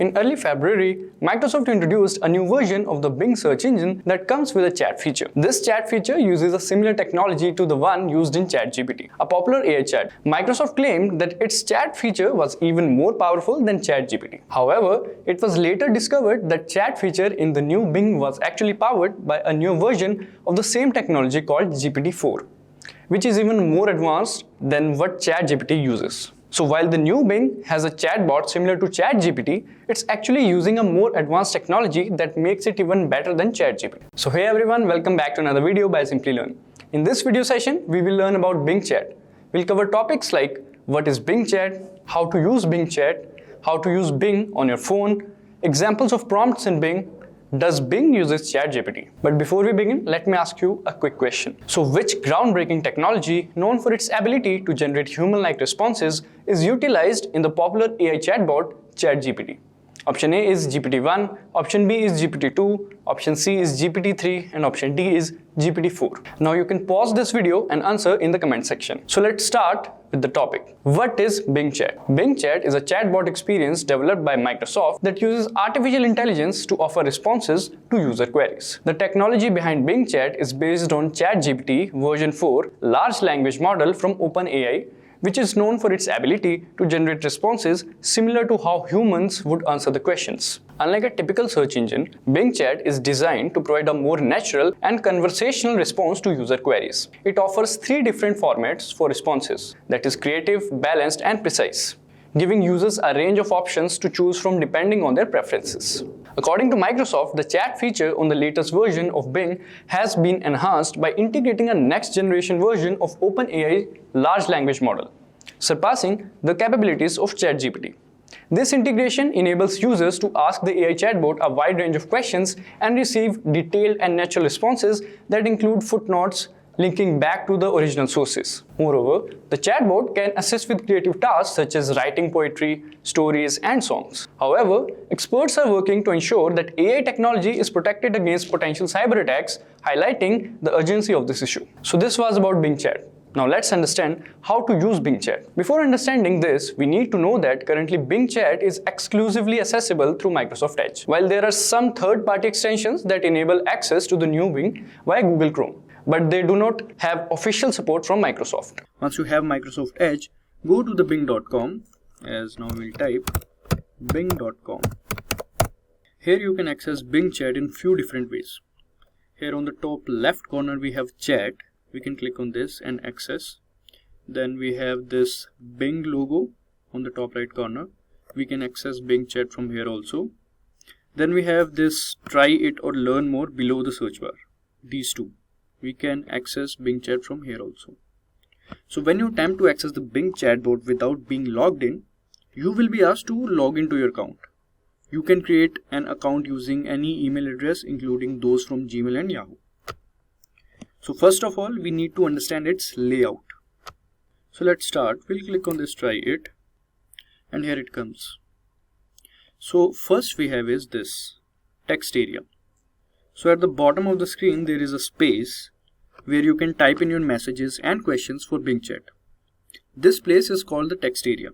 In early February, Microsoft introduced a new version of the Bing search engine that comes with a chat feature. This chat feature uses a similar technology to the one used in ChatGPT, a popular AI chat. Microsoft claimed that its chat feature was even more powerful than ChatGPT. However, it was later discovered that chat feature in the new Bing was actually powered by a new version of the same technology called GPT-4, which is even more advanced than what ChatGPT uses. So while the new Bing has a chatbot similar to ChatGPT, it's actually using a more advanced technology that makes it even better than ChatGPT. So hey everyone, welcome back to another video by Simplilearn. In this video session, we will learn about Bingchat. We'll cover topics like what is Bingchat, how to use Bingchat, how to use Bing on your phone, examples of prompts in Bing, does Bing uses ChatGPT? But before we begin, let me ask you a quick question. So which groundbreaking technology, known for its ability to generate human-like responses, is utilized in the popular AI chatbot ChatGPT? Option A is GPT-1, option B is GPT-2, option C is GPT-3, and option D is GPT-4. Now you can pause this video and answer in the comment section. So let's start with the topic. What is Bingchat? Bingchat is a chatbot experience developed by Microsoft that uses artificial intelligence to offer responses to user queries. The technology behind Bingchat is based on ChatGPT version 4 large language model from OpenAI, which is known for its ability to generate responses similar to how humans would answer the questions. Unlike a typical search engine, Bingchat is designed to provide a more natural and conversational response to user queries. It offers 3 different formats for responses, that is creative, balanced, and precise, giving users a range of options to choose from depending on their preferences. According to Microsoft, the chat feature on the latest version of Bing has been enhanced by integrating a next-generation version of OpenAI large language model, surpassing the capabilities of ChatGPT. This integration enables users to ask the AI chatbot a wide range of questions and receive detailed and natural responses that include footnotes, linking back to the original sources. Moreover, the chatbot can assist with creative tasks such as writing poetry, stories, and songs. However, experts are working to ensure that AI technology is protected against potential cyber attacks, highlighting the urgency of this issue. So this was about Bingchat. Now let's understand how to use Bingchat. Before understanding this, we need to know that currently Bingchat is exclusively accessible through Microsoft Edge, while there are some third-party extensions that enable access to the new Bing via Google Chrome, but they do not have official support from Microsoft. Once you have Microsoft Edge, go to the bing.com, as now we'll type bing.com. Here you can access Bingchat in few different ways. Here on the top left corner we have chat. We can click on this and access. Then we have this Bing logo on the top right corner. We can access Bingchat from here also. Then we have this try it or learn more below the search bar. These two. We can access Bingchat from here also. So when you attempt to access the Bing chatbot without being logged in, you will be asked to log into your account. You can create an account using any email address, including those from Gmail and Yahoo. So first of all, we need to understand its layout. So let's start. We'll click on this try it, and here it comes. So first we have is this text area. So at the bottom of the screen there is a space where you can type in your messages and questions for Bingchat. This place is called the text area.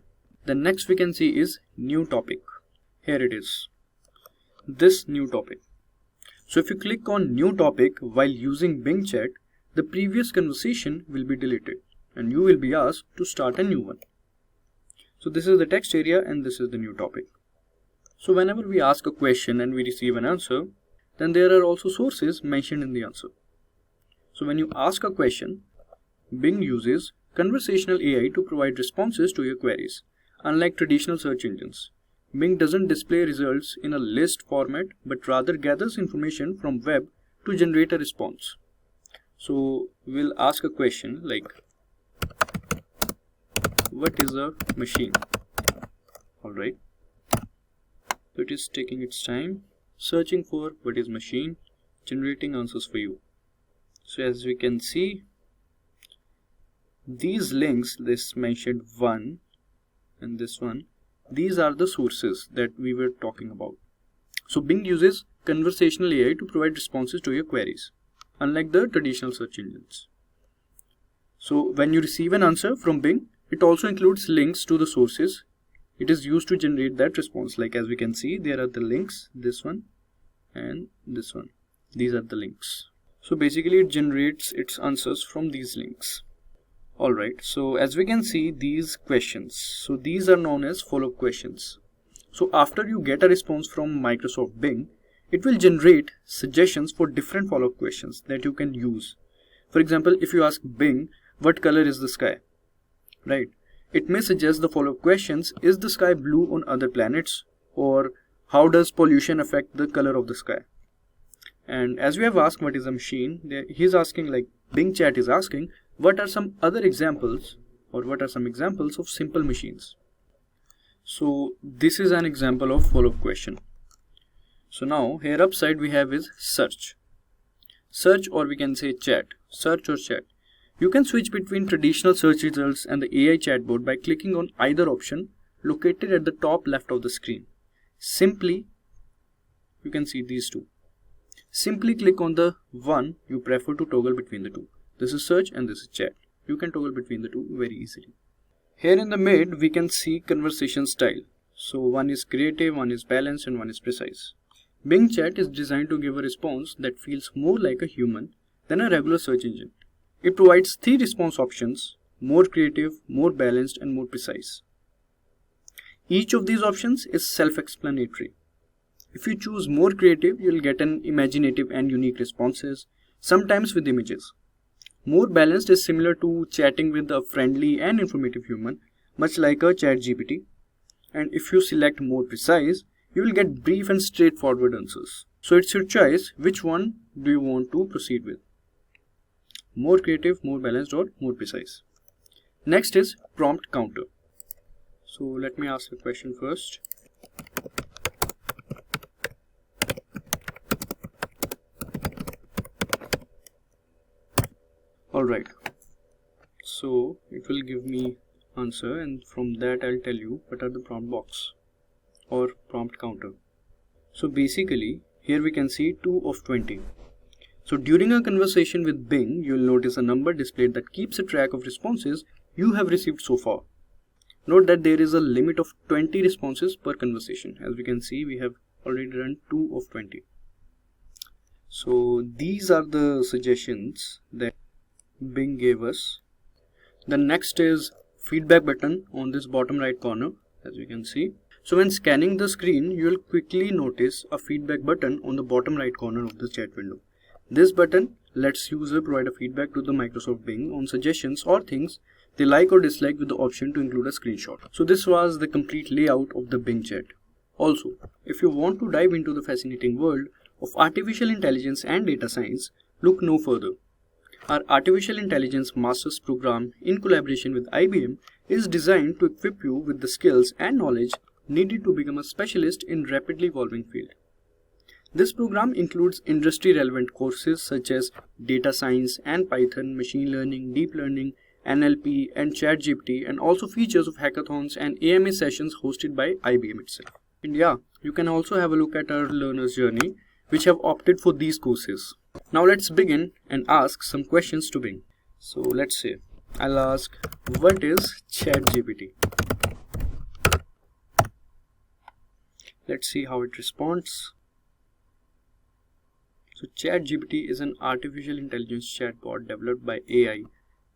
The next we can see is new topic. Here it is. This new topic. So if you click on new topic while using Bingchat, the previous conversation will be deleted and you will be asked to start a new one. So this is the text area and this is the new topic. So whenever we ask a question and we receive an answer, then there are also sources mentioned in the answer. So when you ask a question, Bing uses conversational AI to provide responses to your queries. Unlike traditional search engines, Bing doesn't display results in a list format but rather gathers information from web to generate a response. So we'll ask a question like, what is a machine? Alright. So it is taking its time, searching for what is machine, generating answers for you. So as we can see, these links, this mentioned one and this one, these are the sources that we were talking about. So Bing uses conversational AI to provide responses to your queries, unlike the traditional search engines. So when you receive an answer from Bing, it also includes links to the sources it is used to generate that response. Like as we can see, there are the links, this one and this one. These are the links. So basically it generates its answers from these links. Alright, so as we can see, these questions, so these are known as follow-up questions. So after you get a response from Microsoft Bing, it will generate suggestions for different follow-up questions that you can use. For example, if you ask Bing, what color is the sky? Right? It may suggest the follow-up questions, is the sky blue on other planets? Or how does pollution affect the color of the sky? And as we have asked what is a machine, he's asking, like Bingchat is asking, what are some other examples or what are some examples of simple machines? So this is an example of follow-up question. So now here upside we have is search. Search, or we can say chat. Search or chat. You can switch between traditional search results and the AI chatbot by clicking on either option located at the top left of the screen. Simply, you can see these two. Simply click on the one you prefer to toggle between the two. This is search and this is chat. You can toggle between the two very easily. Here in the mid, we can see conversation style. So one is creative, one is balanced, and one is precise. Bing Chat is designed to give a response that feels more like a human than a regular search engine. It provides 3 response options: more creative, more balanced, and more precise. Each of these options is self-explanatory. If you choose more creative, you'll get an imaginative and unique responses, sometimes with images. More balanced is similar to chatting with a friendly and informative human, much like a ChatGPT. And if you select more precise, you will get brief and straightforward answers. So it's your choice, which one do you want to proceed with? More creative, more balanced, or more precise? Next is prompt counter. So let me ask a question first. Alright, so it will give me answer, and from that I'll tell you what are the prompt box or prompt counter. So basically here we can see 2 of 20. So during a conversation with Bing, you will notice a number displayed that keeps a track of responses you have received so far. Note that there is a limit of 20 responses per conversation. As we can see, we have already done 2 of 20. So these are the suggestions that Bing gave us. The next is feedback button on this bottom right corner, as you can see. So when scanning the screen, you will quickly notice a feedback button on the bottom right corner of the chat window. This button lets user provide a feedback to the Microsoft Bing on suggestions or things they like or dislike, with the option to include a screenshot. So this was the complete layout of the Bing chat. Also, if you want to dive into the fascinating world of artificial intelligence and data science, look no further. Our Artificial Intelligence Masters program, in collaboration with IBM, is designed to equip you with the skills and knowledge needed to become a specialist in rapidly evolving field. This program includes industry-relevant courses such as data science and Python, machine learning, deep learning, NLP, and ChatGPT, and also features of hackathons and AMA sessions hosted by IBM itself. And yeah, you can also have a look at our learner's journey, which have opted for these courses. Now let's begin and ask some questions to Bing. So let's say I'll ask, what is ChatGPT? Let's see how it responds. So ChatGPT is an artificial intelligence chatbot developed by AI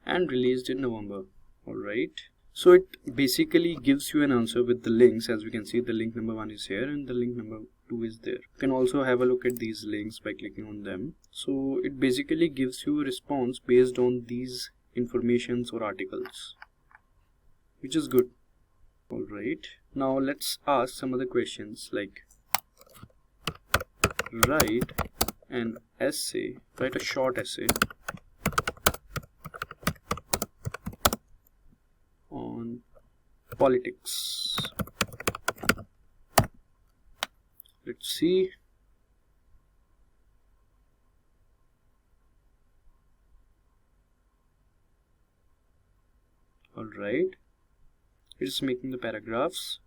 and released in November. Alright. So it basically gives you an answer with the links. As we can see, the link number 1 is here and the link number 2 is there. You can also have a look at these links by clicking on them. So it basically gives you a response based on these informations or articles, which is good. Alright, now let's ask some other questions like write an essay, write a short essay on politics. Let's see. Alright, it's making the paragraphs.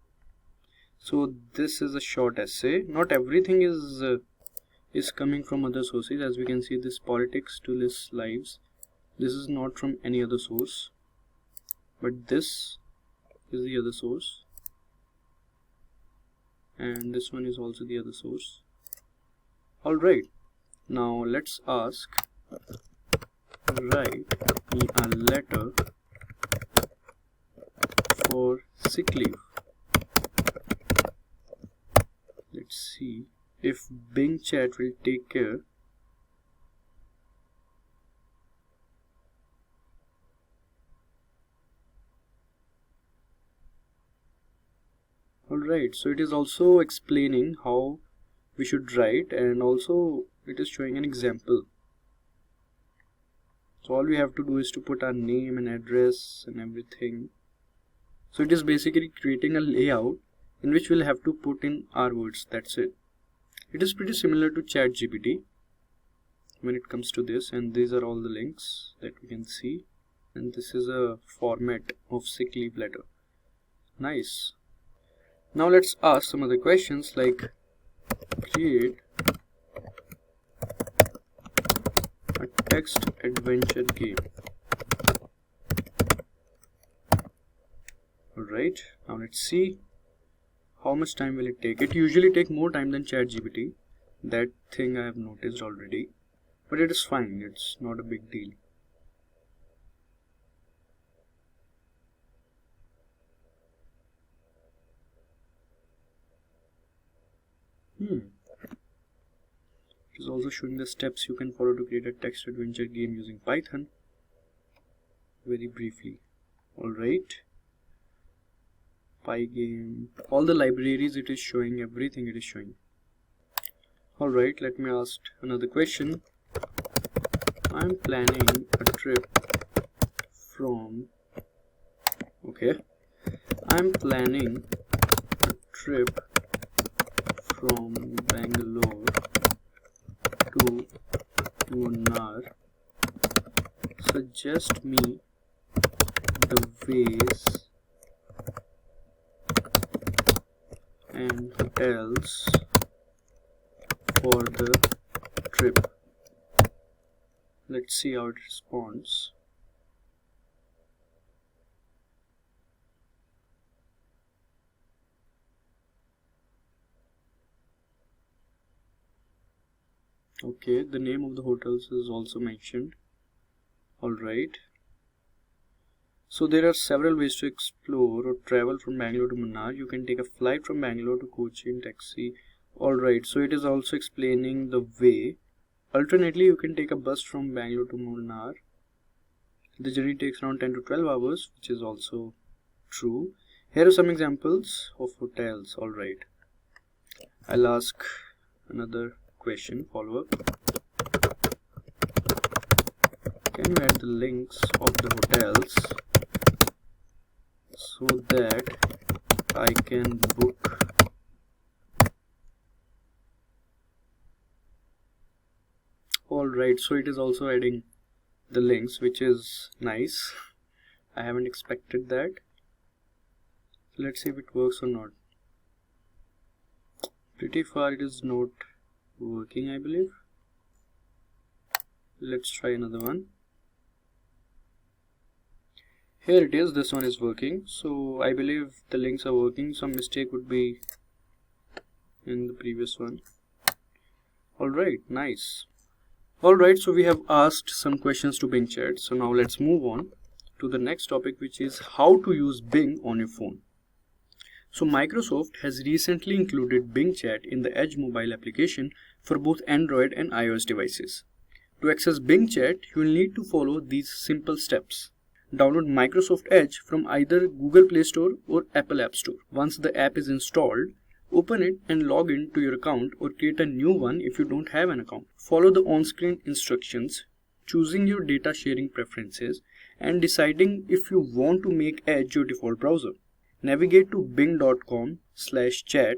So this is a short essay. Not everything is coming from other sources. As we can see, this politics to this lives, this is not from any other source, but this is the other source. and this one is also the other source. Alright, now let's ask, write me a letter for sick leave. Let's see if Bingchat will take care. Alright, so it is also explaining how we should write, and also it is showing an example. So all we have to do is to put our name and address and everything. So it is basically creating a layout in which we'll have to put in our words. That's it. It is pretty similar to ChatGPT when it comes to this, and these are all the links that we can see, and this is a format of sick leave letter. Nice. Now let's ask some other questions like create a text adventure game. Alright, now let's see how much time will it take. It usually takes more time than ChatGPT. That thing I have noticed already, but it is fine, it's not a big deal. It is also showing the steps you can follow to create a text adventure game using Python very briefly. Alright, Pygame, all the libraries it is showing, everything it is showing. Alright, let me ask another question. I'm planning a trip from I'm planning a trip from Bangalore to Munnar. Suggest me the ways and hotels for the trip. Let's see how it responds. Okay, the name of the hotels is also mentioned. Alright. So there are several ways to explore or travel from Bangalore to Munnar. You can take a flight from Bangalore to Kochi in taxi. Alright, so it is also explaining the way. Alternately, you can take a bus from Bangalore to Munnar. The journey takes around 10 to 12 hours, which is also true. Here are some examples of hotels. Alright, I'll ask another question, follow-up. Can you add the links of the hotels so that I can book? Alright, so it is also adding the links, which is nice. I haven't expected that. Let's see if it works or not. Pretty far it is not working, I believe. Let's try another one. Here it is, this one is working. So I believe the links are working. Some mistake would be in the previous one. Alright, nice. Alright, so we have asked some questions to Bingchat. So now let's move on to the next topic, which is how to use Bing on your phone. So Microsoft has recently included Bingchat in the Edge mobile application for both Android and iOS devices. To access Bingchat, you will need to follow these simple steps. Download Microsoft Edge from either Google Play Store or Apple App Store. Once the app is installed, open it and log in to your account or create a new one if you don't have an account. Follow the on-screen instructions, choosing your data sharing preferences and deciding if you want to make Edge your default browser. Navigate to bing.com/chat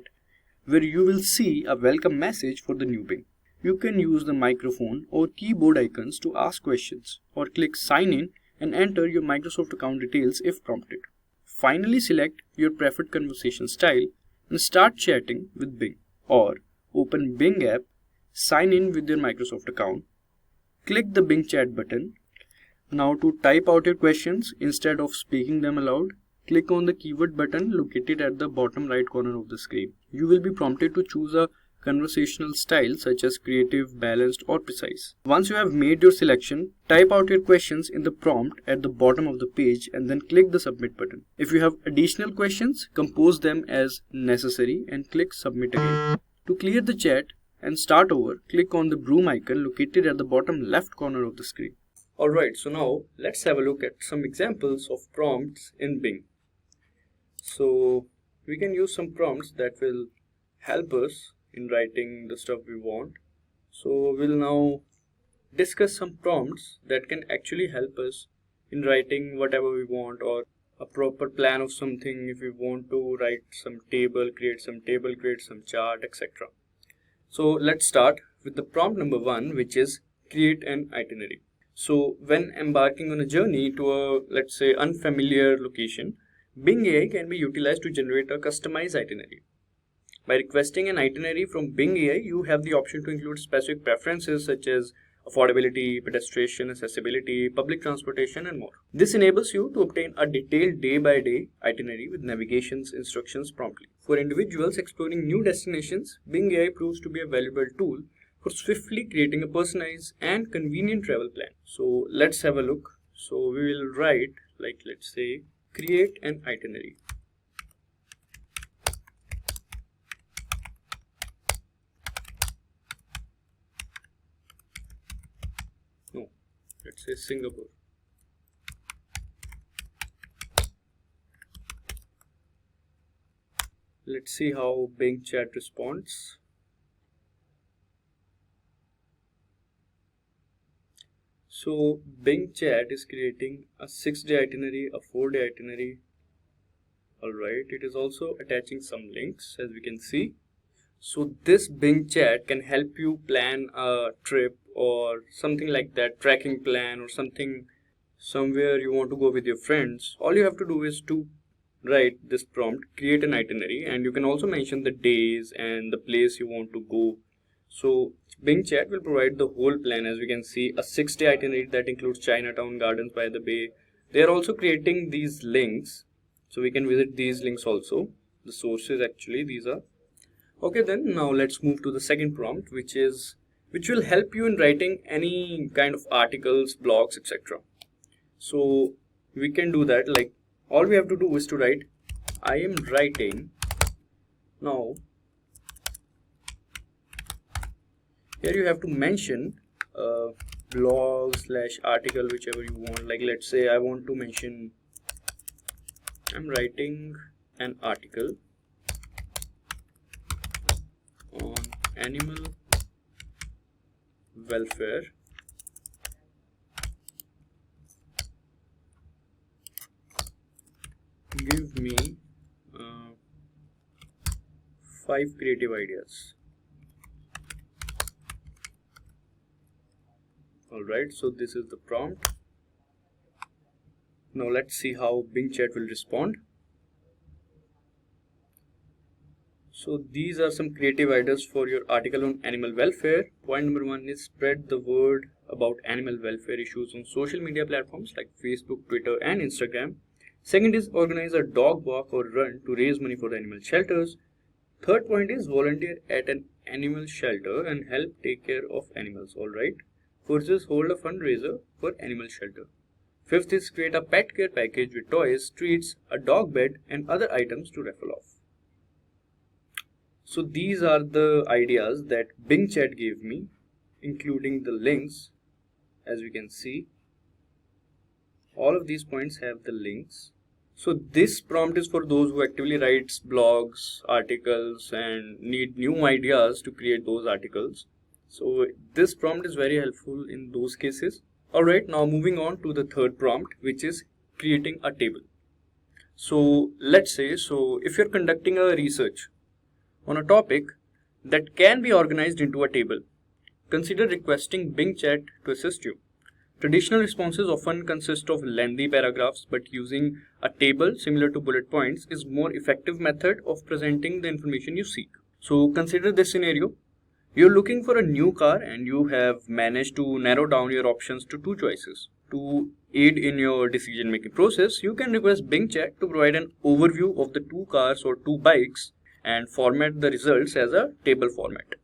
where you will see a welcome message for the new Bing. You can use the microphone or keyboard icons to ask questions or click sign in and enter your Microsoft account details if prompted. Finally, select your preferred conversation style and start chatting with Bing, or open Bing app, sign in with your Microsoft account, click the Bing chat button. Now to type out your questions instead of speaking them aloud, click on the keyword button located at the bottom right corner of the screen. You will be prompted to choose a conversational style such as creative, balanced, or precise. Once you have made your selection, type out your questions in the prompt at the bottom of the page and then click the submit button. If you have additional questions, compose them as necessary and click submit again. To clear the chat and start over, click on the broom icon located at the bottom left corner of the screen. Alright, so now let's have a look at some examples of prompts in Bing. So we can use some prompts that will help us in writing the stuff we want. So we'll now discuss some prompts that can actually help us in writing whatever we want, or a proper plan of something if we want to write some table, create some chart, etc. So let's start with the prompt number 1, which is create an itinerary. So when embarking on a journey to a, let's say, unfamiliar location, Bing AI can be utilized to generate a customized itinerary. By requesting an itinerary from Bing AI, you have the option to include specific preferences such as affordability, pedestrian accessibility, public transportation, and more. This enables you to obtain a detailed day-by-day itinerary with navigation's instructions promptly. For individuals exploring new destinations, Bing AI proves to be a valuable tool for swiftly creating a personalized and convenient travel plan. So let's have a look. So we will write, like, let's say, create an itinerary. No, let's say Singapore. Let's see how Bingchat responds. So Bingchat is creating a 6-day itinerary, a 4-day itinerary. Alright, it is also attaching some links, as we can see. So this Bingchat can help you plan a trip or something like that, trekking plan or something, somewhere you want to go with your friends. All you have to do is to write this prompt, create an itinerary, and you can also mention the days and the place you want to go. So Bingchat will provide the whole plan. As we can see, a 6-day itinerary that includes Chinatown, Gardens by the Bay. They are also creating these links, so we can visit these links also. The sources, actually, these are. Okay, then now let's move to the second prompt, which will help you in writing any kind of articles, blogs, etc. So we can do that. Like, all we have to do is to write, I am writing now. Here you have to mention blog / article, whichever you want. Like, let's say I want to mention I'm writing an article on animal welfare. Give me 5 creative ideas. Alright, so this is the prompt. Now let's see how Bingchat will respond. So these are some creative ideas for your article on animal welfare. Point number 1 is spread the word about animal welfare issues on social media platforms like Facebook, Twitter, and Instagram. Second is organize a dog walk or run to raise money for the animal shelters. Third point is volunteer at an animal shelter and help take care of animals. Alright. Fourth is hold a fundraiser for animal shelter. Fifth is create a pet care package with toys, treats, a dog bed, and other items to raffle off. So these are the ideas that Bingchat gave me, including the links. As we can see, all of these points have the links. So this prompt is for those who actively writes blogs, articles, and need new ideas to create those articles. So this prompt is very helpful in those cases. Alright, now moving on to the third prompt, which is creating a table. So let's say, if you're conducting a research on a topic that can be organized into a table, consider requesting Bingchat to assist you. Traditional responses often consist of lengthy paragraphs, but using a table similar to bullet points is more effective method of presenting the information you seek. So consider this scenario. You're looking for a new car and you have managed to narrow down your options to 2 choices. to aid in your decision making process, you can request Bingchat to provide an overview of the 2 cars or 2 bikes and format the results as a table format.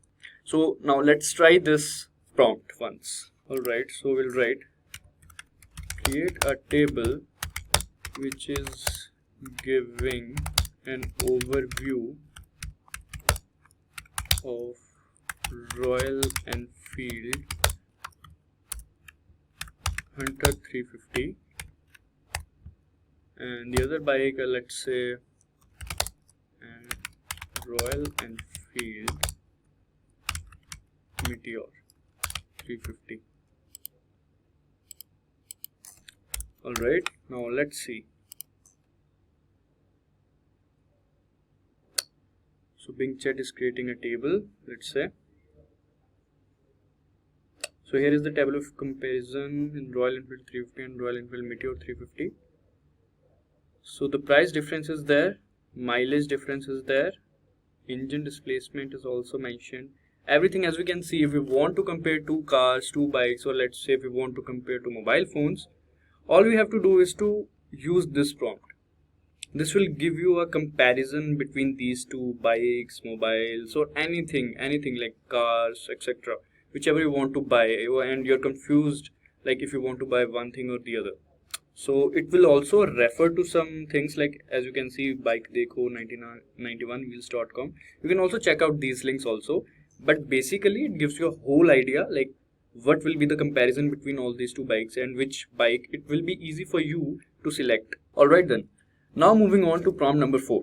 So now let's try this prompt once. Alright, so we'll write create a table which is giving an overview of Royal Enfield Hunter 350 and the other bike, let's say Royal Enfield Meteor 350. Alright, now let's see. So Bingchat is creating a table, let's say. So here is the table of comparison in Royal Enfield 350 and Royal Enfield Meteor 350. So the price difference is there, mileage difference is there, engine displacement is also mentioned. Everything, as we can see, if we want to compare 2 cars, 2 bikes, or let's say if we want to compare 2 mobile phones, all we have to do is to use this prompt. This will give you a comparison between these 2 bikes, mobiles, or anything like cars, etc. Whichever you want to buy, and you're confused like if you want to buy one thing or the other. So it will also refer to some things like, as you can see, bike dekho 91wheels.com. You can also check out these links also, but basically it gives you a whole idea like what will be the comparison between all these 2 bikes and which bike it will be easy for you to select. Alright then, now moving on to prompt number 4,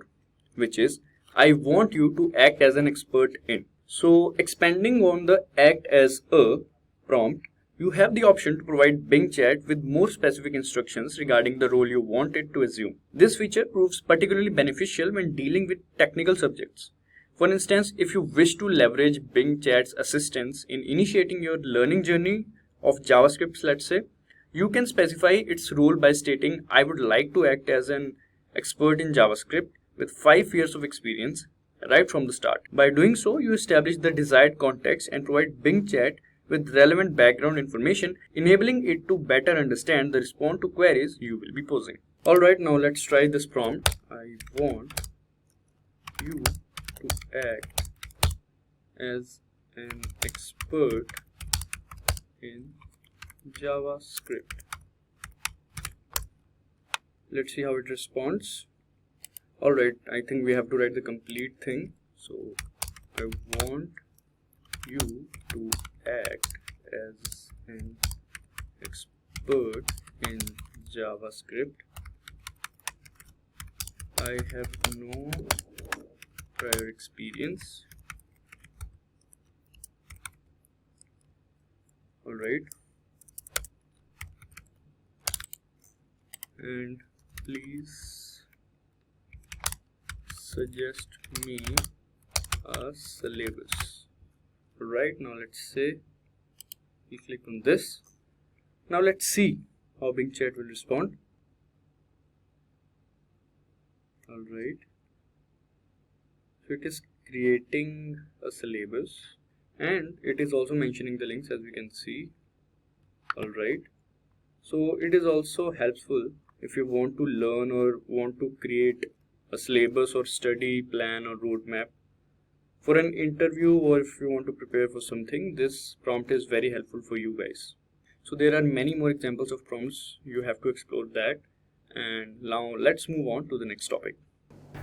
which is I want you to act as an expert in. So expanding on the act as a prompt, you have the option to provide Bingchat with more specific instructions regarding the role you want it to assume. This feature proves particularly beneficial when dealing with technical subjects. For instance, if you wish to leverage Bingchat's assistance in initiating your learning journey of JavaScript, let's say, you can specify its role by stating, I would like to act as an expert in JavaScript with 5 years of experience right from the start. By doing so, you establish the desired context and provide Bingchat with relevant background information, enabling it to better understand the response to queries you will be posing. Alright, now let's try this prompt. I want you to act as an expert in JavaScript. Let's see how it responds. Alright, I think we have to write the complete thing. So I want you to act as an expert in JavaScript. I have no prior experience. Alright, and please suggest me a syllabus. Right, now let's say we click on this. Now let's see how Bingchat will respond. Alright, so it is creating a syllabus and it is also mentioning the links, as we can see. Alright, so it is also helpful if you want to learn or want to create a syllabus or study plan or roadmap for an interview, or if you want to prepare for something. This prompt is very helpful for you guys. So there are many more examples of prompts. You have to explore that. And now let's move on to the next topic.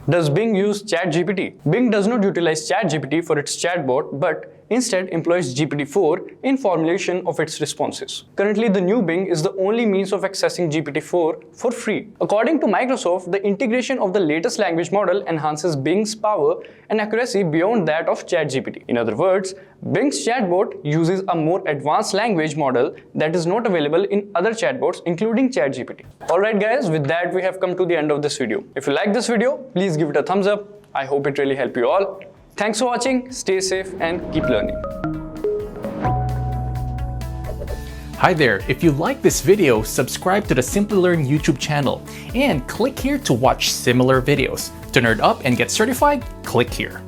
Does Bing use ChatGPT? Bing does not utilize ChatGPT for its chatbot, but instead employs GPT-4 in formulation of its responses. Currently, the new Bing is the only means of accessing GPT-4 for free. According to Microsoft, the integration of the latest language model enhances Bing's power and accuracy beyond that of ChatGPT. In other words, Bing's chatbot uses a more advanced language model that is not available in other chatbots, including ChatGPT. Alright guys, with that we have come to the end of this video. If you like this video, please give it a thumbs up. I hope it really helped you all. Thanks for watching, stay safe and keep learning. Hi there, if you like this video, subscribe to the Simplilearn YouTube channel and click here to watch similar videos. To nerd up and get certified, click here.